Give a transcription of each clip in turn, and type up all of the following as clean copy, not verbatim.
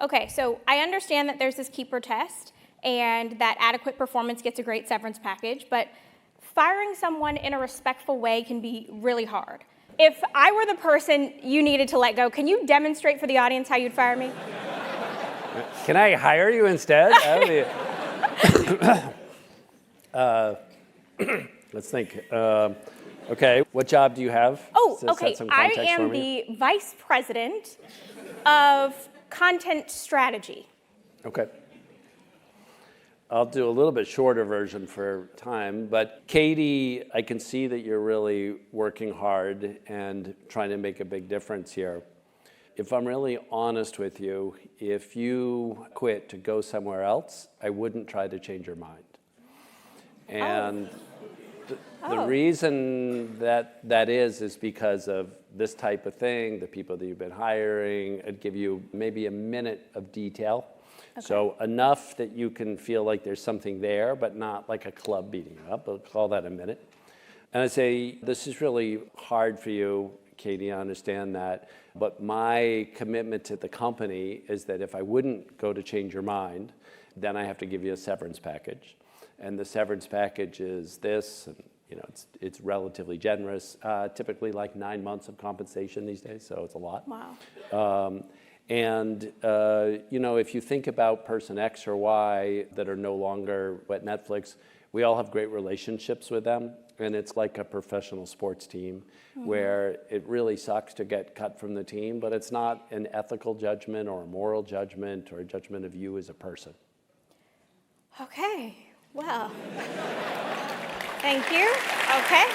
Okay, so I understand that there's this keeper test and that adequate performance gets a great severance package, but firing someone in a respectful way can be really hard. If I were the person you needed to let go, can you demonstrate for the audience how you'd fire me? Can I hire you instead? Let's think. Okay, what job do you have? Oh, Set okay. some I context for am me. the vice president of content strategy. Okay. I'll do a little bit shorter version for time, but Katie, I can see that you're really working hard and trying to make a big difference here. If I'm really honest with you, if you quit to go somewhere else, I wouldn't try to change your mind. And the reason that is because of this type of thing, the people that you've been hiring. I'd give you maybe a minute of detail. Okay. So enough that you can feel like there's something there, but not like a club beating you up. I'll call that a minute. And I say, this is really hard for you, Katie, I understand that. But my commitment to the company is that if I wouldn't go to change your mind, then I have to give you a severance package. And the severance package is this, and it's relatively generous, typically like 9 months of compensation these days, so it's a lot. Wow. If you think about person X or Y that are no longer at Netflix, we all have great relationships with them, and it's like a professional sports team where it really sucks to get cut from the team, but it's not an ethical judgment or a moral judgment or a judgment of you as a person. Okay, well, thank you. Okay.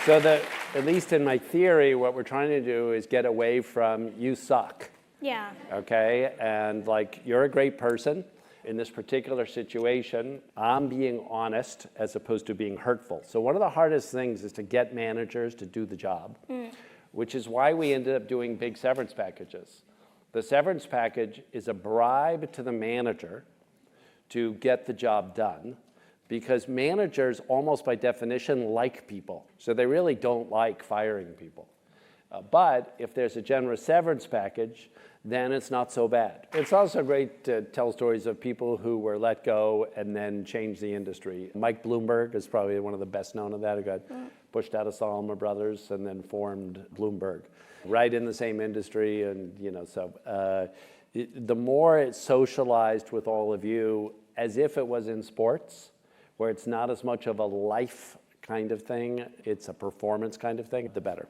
So at least in my theory, what we're trying to do is get away from you suck. Yeah. Okay, and you're a great person. In this particular situation, I'm being honest as opposed to being hurtful. So one of the hardest things is to get managers to do the job, which is why we ended up doing big severance packages. The severance package is a bribe to the manager to get the job done, because managers, almost by definition, like people. So they really don't like firing people. But if there's a generous severance package, then it's not so bad. It's also great to tell stories of people who were let go and then changed the industry. Mike Bloomberg is probably one of the best known of that, who got pushed out of Salomon Brothers and then formed Bloomberg, right in the same industry. And the more it's socialized with all of you, as if it was in sports, where it's not as much of a life kind of thing, it's a performance kind of thing, the better.